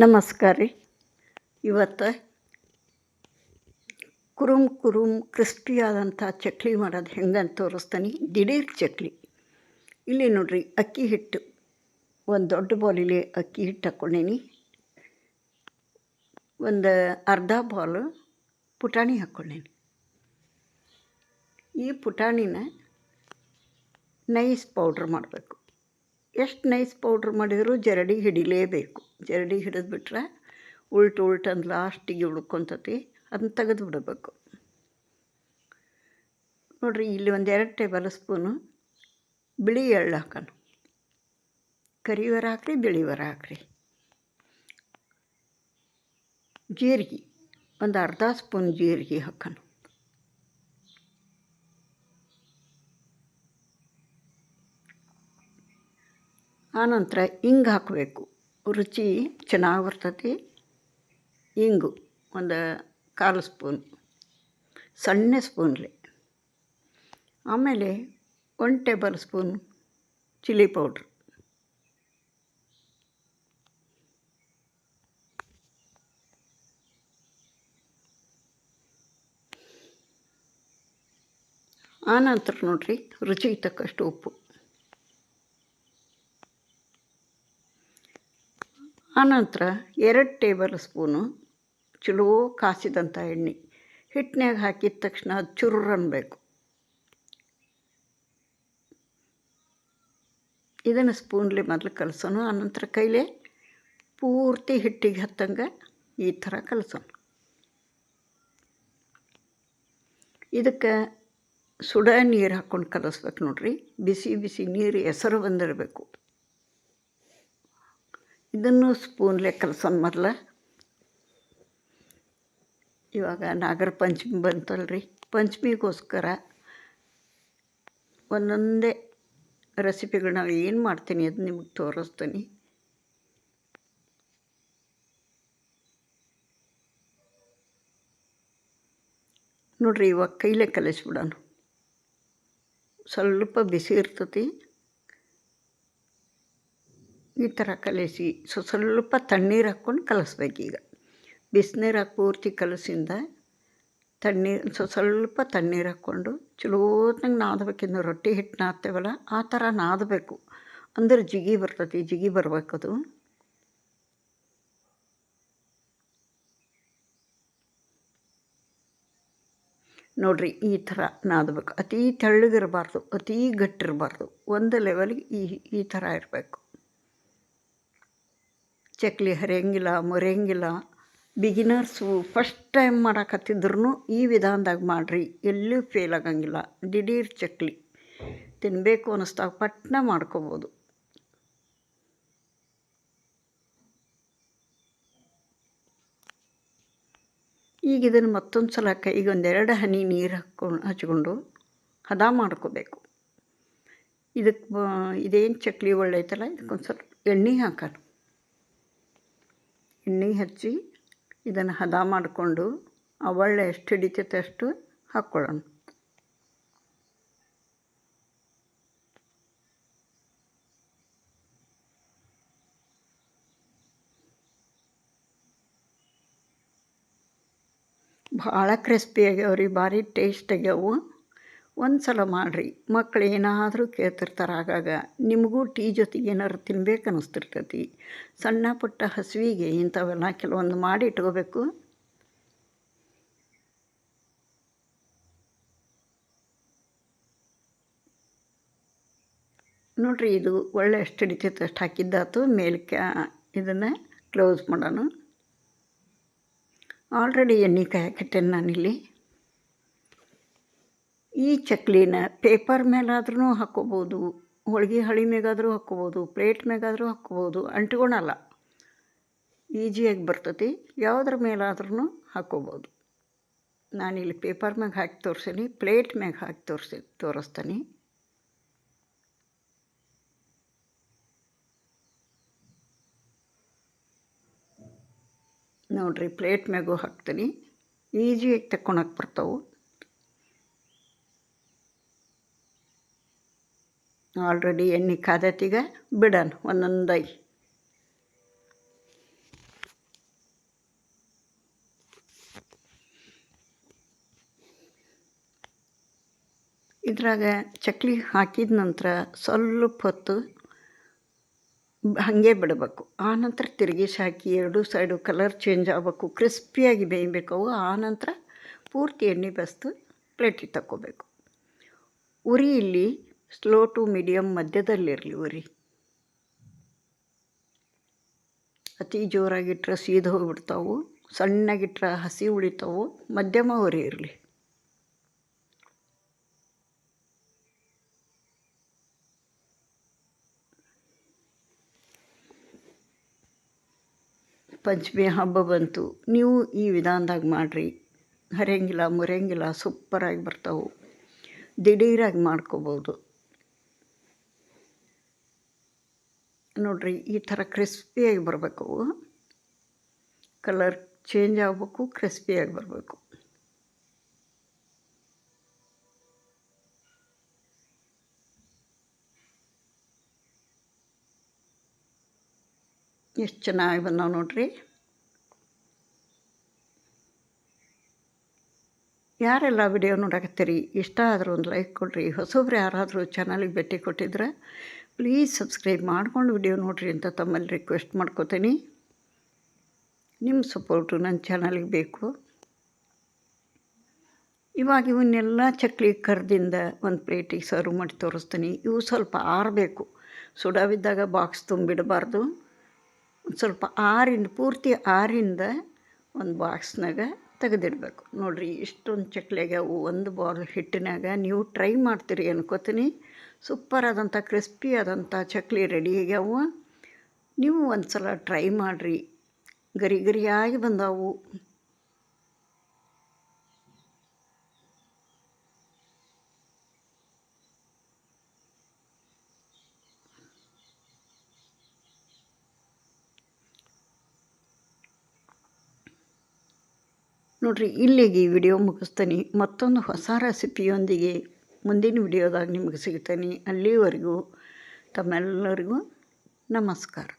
ನಮಸ್ಕಾರ ರೀ. ಇವತ್ತು ಕುರುಮ್ ಕ್ರಿಸ್ಪಿಯಾದಂಥ ಚಕ್ಲಿ ಮಾಡೋದು ಹೆಂಗಂತ ತೋರಿಸ್ತೀನಿ. ದಿಢೀರ್ ಚಕ್ಲಿ. ಇಲ್ಲಿ ನೋಡ್ರಿ, ಅಕ್ಕಿ ಹಿಟ್ಟು ಒಂದು ದೊಡ್ಡ ಬೌಲಿಗೆ ಅಕ್ಕಿ ಹಿಟ್ಟು ಹಾಕ್ಕೊಂಡೀನಿ. ಒಂದು ಅರ್ಧ ಬೌಲು ಪುಟಾಣಿ ಹಾಕ್ಕೊಂಡೀನಿ. ಈ ಪುಟಾಣಿನ ನೈಸ್ ಪೌಡ್ರ್ ಮಾಡಬೇಕು. ಎಷ್ಟು ನೈಸ್ ಪೌಡ್ರ್ ಮಾಡಿದರೂ ಜರಡಿ ಹಿಡಿಲೇಬೇಕು. ಜರಡಿ ಹಿಡಿದ್ಬಿಟ್ರೆ ಉಲ್ಟು ಅಂದು ಲಾಸ್ಟಿಗೆ ಉಳ್ಕೊತತಿ. ಅದನ್ನ ತೆಗೆದು ಬಿಡಬೇಕು. ನೋಡಿರಿ, ಇಲ್ಲಿ ಒಂದು 2 ಟೇಬಲ್ ಸ್ಪೂನು ಬಿಳಿ ಎಳ್ಳು ಹಾಕೋಣ. ಕರಿವರ ಹಾಕ್ರಿ, ಬಿಳಿವರ ಹಾಕ್ರಿ. ಜೀರಿಗೆ ಒಂದು ಅರ್ಧ ಸ್ಪೂನ್ ಜೀರಿಗೆ ಹಾಕೋಣ. ಆನಂತರ ಹಿಂಗೆ ಹಾಕಬೇಕು. ರುಚಿ ಚೆನ್ನಾಗಿ ಬರ್ತೈತಿ. ಹಿಂಗು ಒಂದು 1/4 ಸ್ಪೂನ್, ಸಣ್ಣ ಸ್ಪೂನ್ಲೆ. ಆಮೇಲೆ 1 ಟೇಬಲ್ ಸ್ಪೂನ್ ಚಿಲ್ಲಿ ಪೌಡ್ರ್. ಆನಂತರ ನೋಡಿರಿ, ರುಚಿಗೆ ತಕ್ಕಷ್ಟು ಉಪ್ಪು. ಆನಂತರ 2 ಟೇಬಲ್ ಸ್ಪೂನು ಚಲೋ ಕಾಸಿದಂಥ ಎಣ್ಣೆ. ಹಿಟ್ಟಿನಾಗ ಹಾಕಿದ ತಕ್ಷಣ ಅದು ಚುರ್ರು ಅನ್ನಬೇಕು. ಇದನ್ನು ಸ್ಪೂನ್ಲೆ ಮೊದಲು ಕಲಸೋಣ. ಆನಂತರ ಕೈಲೇ ಪೂರ್ತಿ ಹಿಟ್ಟಿಗೆ ಹತ್ತಂಗೆ ಈ ಥರ ಕಲಸೋಣ. ಇದಕ್ಕೆ ಸುಡ ನೀರು ಹಾಕ್ಕೊಂಡು ಕಲಸ್ಬೇಕು ನೋಡ್ರಿ. ಬಿಸಿ ಬಿಸಿ ನೀರು ಎಸರು ಬಂದಿರಬೇಕು. ಇದನ್ನು ಸ್ಪೂನ್ಲೆ ಕಲಸೋಣ ಮೊದಲು. ಇವಾಗ ನಾಗರ ಪಂಚಮಿ ಬಂತಲ್ರಿ. ಪಂಚಮಿಗೋಸ್ಕರ ಒಂದೊಂದೇ ರೆಸಿಪಿಗಳು ನಾವು ಏನು ಮಾಡ್ತೀನಿ ಅದು ನಿಮಗೆ ತೋರಿಸ್ತೀನಿ. ನೋಡಿರಿ, ಇವಾಗ ಕೈಲೇ ಕಲಿಸ್ಬಿಡೋಣ. ಸ್ವಲ್ಪ ಬಿಸಿ ಇರ್ತತಿ. ಈ ಥರ ಕಲಿಸಿ ಸ್ವಲ್ಪ ತಣ್ಣೀರು ಹಾಕ್ಕೊಂಡು ಕಲಿಸ್ಬೇಕೀಗ. ಬಿಸಿನೀರು ಹಾಕಿ ಪೂರ್ತಿ ಕಲಸಿಂದ ಸ್ವಲ್ಪ ತಣ್ಣೀರು ಹಾಕ್ಕೊಂಡು ಚಲೋತ್ನಂಗೆ ನಾದಬೇಕಿನ್ನು. ರೊಟ್ಟಿ ಹಿಟ್ಟು ನಾದ್ತೇವಲ್ಲ ಆ ಥರ ನಾದಬೇಕು. ಅಂದ್ರೆ ಜಿಗಿ ಬರ್ತೈತಿ. ಜಿಗಿ ಬರ್ಬೇಕದು. ನೋಡಿರಿ, ಈ ಥರ ನಾದಬೇಕು. ಅತೀ ತೆಳ್ಳಗಿರಬಾರ್ದು, ಅತೀ ಗಟ್ಟಿರಬಾರ್ದು. ಒಂದು ಲೆವೆಲ್ಗೆ ಈ ಥರ ಇರಬೇಕು. ಚಕ್ಲಿ ಹರಿಯಂಗಿಲ್ಲ, ಮುರಿಯಂಗಿಲ್ಲ. ಬಿಗಿನರ್ಸು ಫಸ್ಟ್ ಟೈಮ್ ಮಾಡಕತ್ತಿದ್ರು ಈ ವಿಧಾನದಾಗ ಮಾಡಿರಿ, ಎಲ್ಲೂ ಫೇಲ್ ಆಗಂಗಿಲ್ಲ. ದಿಢೀರ್ ಚಕ್ಲಿ ತಿನ್ನಬೇಕು ಅನ್ನಿಸ್ದಾಗ ಪಟ್ನ ಮಾಡ್ಕೋಬೋದು. ಈಗ ಇದನ್ನು ಮತ್ತೊಂದು ಸಲ ಕೈಗೆ 2 ಹನಿ ನೀರು ಹಚ್ಕೊಂಡು ಹದ ಮಾಡ್ಕೋಬೇಕು. ಇದೇನು ಚಕ್ಲಿ ಒಳ್ಳೈತಲ್ಲ, ಇದಕ್ಕೊಂದು ಸ್ವಲ್ಪ ಎಣ್ಣೆ ಹಾಕೋಣ. ಎಣ್ಣೆ ಹಚ್ಚಿ ಇದನ್ನು ಹದ ಮಾಡಿಕೊಂಡು ಆ ಒಳ್ಳೆ ಎಷ್ಟು ಹಿಡಿತೈತೆ ಅಷ್ಟು ಹಾಕ್ಕೊಳ್ಳೋಣ. ಭಾಳ ಕ್ರಿಸ್ಪಿ ಆಗ್ಯಾವ್ರಿ, ಭಾರಿ ಟೇಸ್ಟ್ ಆಗ್ಯಾವು. ಒಂದು ಸಲ ಮಾಡಿರಿ. ಮಕ್ಕಳು ಏನಾದರೂ ಕೇಳ್ತಿರ್ತಾರೆ. ಆಗಾಗ ನಿಮಗೂ ಟೀ ಜೊತೆಗೆ ಏನಾದ್ರು ತಿನ್ಬೇಕು ಅನ್ನಿಸ್ತಿರ್ತೈತಿ. ಸಣ್ಣ ಪುಟ್ಟ ಹಸಿವಿಗೆ ಇಂಥವೆಲ್ಲ ಕೆಲವೊಂದು ಮಾಡಿ ಇಟ್ಕೋಬೇಕು. ನೋಡಿರಿ, ಇದು ಒಳ್ಳೆ ಎಷ್ಟು ಹಿಡಿತೈತೆ ಅಷ್ಟು ಹಾಕಿದ್ದಾತು. ಮೇಲಕ್ಕೆ ಇದನ್ನು ಕ್ಲೋಸ್ ಮಾಡೋಣ. ಆಲ್ರೆಡಿ ಎಣ್ಣೆ ಕಾಯಕ್ಕಿಟ್ಟೇನೆ ನಾನಿಲ್ಲಿ. ಈ ಚಕ್ಲಿನ ಪೇಪರ್ ಮೇಲಾದ್ರೂ ಹಾಕ್ಕೋಬೋದು, ಹೋಳ್ಗೆ ಹಳಿ ಮೇಗಾದರೂ ಹಾಕ್ಕೋಬೋದು, ಪ್ಲೇಟ್ ಮೇಗಾದರೂ ಹಾಕ್ಕೋಬೋದು. ಅಂಟ್ಕೊಳಲ್ಲ, ಈಜಿಯಾಗಿ ಬರ್ತೈತಿ. ಯಾವುದ್ರ ಮೇಲಾದ್ರೂ ಹಾಕ್ಕೋಬೋದು. ನಾನಿಲ್ಲಿ ಪೇಪರ್ ಮ್ಯಾಗ ಹಾಕಿ ತೋರಿಸೀನಿ, ಪ್ಲೇಟ್ ಮ್ಯಾಗ ಹಾಕಿ ತೋರಿಸ್ತೀನಿ. ನೋಡಿರಿ, ಪ್ಲೇಟ್ ಮ್ಯಾಗೂ ಹಾಕ್ತೀನಿ. ಈಜಿಯಾಗಿ ತಕ್ಕೊಳಕ್ಕೆ ಬರ್ತಾವೆ. ಆಲ್ರೆಡಿ ಎಣ್ಣೆ ಕಾದೈತೀಗ ಬಿಡೋಣ ಒಂದೊಂದಾಗಿ. ಇದ್ರಾಗ ಚಕ್ಲಿ ಹಾಕಿದ ನಂತರ ಸ್ವಲ್ಪ ಹೊತ್ತು ಹಾಗೆ ಬಿಡಬೇಕು. ಆನಂತರ ತಿರುಗಿಸಿ ಹಾಕಿ ಎರಡೂ ಸೈಡು ಕಲರ್ ಚೇಂಜ್ ಆಗಬೇಕು, ಕ್ರಿಸ್ಪಿಯಾಗಿ ಬೇಯಬೇಕು ಅವು. ಆನಂತರ ಪೂರ್ತಿ ಎಣ್ಣೆ ಬಸ್ದು ಪ್ಲೇಟಿಗೆ ತಕ್ಕೋಬೇಕು. ಉರಿ ಇಲ್ಲಿ ಸ್ಲೋ ಟು ಮೀಡಿಯಮ್ ಮಧ್ಯದಲ್ಲಿರಲಿ ಉರಿ. ಅತಿ ಜೋರಾಗಿಟ್ರೆ ಸೀದು ಹೋಗಿಬಿಡ್ತಾವೆ, ಸಣ್ಣಗಿಟ್ರೆ ಹಸಿ ಉಳಿತಾವೆ. ಮಧ್ಯಮ ಉರಿ ಇರಲಿ. ಪಂಚಮಿ ಹಬ್ಬ ಬಂತು, ನೀವು ಈ ವಿಧಾನದಾಗ ಮಾಡಿರಿ. ಹರಿಯಂಗಿಲ್ಲ ಮುರಿಯಂಗಿಲ್ಲ, ಸೂಪರಾಗಿ ಬರ್ತಾವೆ. ದಿಢೀರಾಗಿ ಮಾಡ್ಕೋಬೋದು. ನೋಡಿರಿ, ಈ ಥರ ಕ್ರಿಸ್ಪಿಯಾಗಿ ಬರಬೇಕು. ಕಲರ್ ಚೇಂಜ್ ಆಗಬೇಕು, ಕ್ರಿಸ್ಪಿಯಾಗಿ ಬರಬೇಕು. ಎಷ್ಟು ಚೆನ್ನಾಗಿ ಬಂದಾವೆ ನೋಡಿರಿ. ಯಾರೆಲ್ಲ ವಿಡಿಯೋ ನೋಡಕತ್ತೀರಿ, ಇಷ್ಟ ಆದರೂ ಒಂದು ಲೈಕ್ ಕೊಡಿರಿ. ಹೊಸಬ್ರು ಯಾರಾದರೂ ಚಾನಲಿಗೆ ಭೇಟಿ ಕೊಟ್ಟಿದ್ರೆ ಪ್ಲೀಸ್ ಸಬ್ಸ್ಕ್ರೈಬ್ ಮಾಡ್ಕೊಂಡು ವಿಡಿಯೋ ನೋಡಿರಿ ಅಂತ ತಮ್ಮಲ್ಲಿ ರಿಕ್ವೆಸ್ಟ್ ಮಾಡ್ಕೋತೀನಿ. ನಿಮ್ಮ ಸಪೋರ್ಟು ನನ್ನ ಚಾನಲಿಗೆ ಬೇಕು. ಇವಾಗ ಇವನ್ನೆಲ್ಲ ಚಕ್ಲಿ ಕರ್ದಿಂದ ಒಂದು ಪ್ಲೇಟಿಗೆ ಸರ್ವ್ ಮಾಡಿ ತೋರಿಸ್ತೀನಿ. ಇವು ಸ್ವಲ್ಪ ಆರಬೇಕು. ಸುಡಾವಿದ್ದಾಗ ಬಾಕ್ಸ್ ತುಂಬಿಡಬಾರ್ದು. ಒಂದು ಸ್ವಲ್ಪ ಪೂರ್ತಿ ಆರಿಂದ ಒಂದು ಬಾಕ್ಸ್ನಾಗ ತೆಗೆದಿಡಬೇಕು. ನೋಡಿರಿ, ಇಷ್ಟೊಂದು ಚಕ್ಲಿ ಆಗ್ಯಾವು ಒಂದು ಬಾಲ್ ಹಿಟ್ಟಿನಾಗ. ನೀವು ಟ್ರೈ ಮಾಡ್ತೀರಿ ಅನ್ಕೋತೀನಿ. ಸೂಪರ್ ಆದಂಥ ಕ್ರಿಸ್ಪಿ ಆದಂಥ ಚಕ್ಲಿ ರೆಡಿ ಆಗ್ಯಾವು. ನೀವು ಒಂದು ಸಲ ಟ್ರೈ ಮಾಡಿರಿ. ಗರಿ ಗರಿಯಾಗಿ ಬಂದಾವು. ನೋಡಿರಿ, ಇಲ್ಲಿಗೆ ಈ ವಿಡಿಯೋ ಮುಗಿಸ್ತೀನಿ. ಮತ್ತೊಂದು ಹೊಸ ರೆಸಿಪಿಯೊಂದಿಗೆ ಮುಂದಿನ ವಿಡಿಯೋದಾಗ ನಿಮಗೆ ಸಿಗ್ತೀನಿ. ಅಲ್ಲಿವರೆಗೂ ತಮ್ಮೆಲ್ಲರಿಗೂ ನಮಸ್ಕಾರ.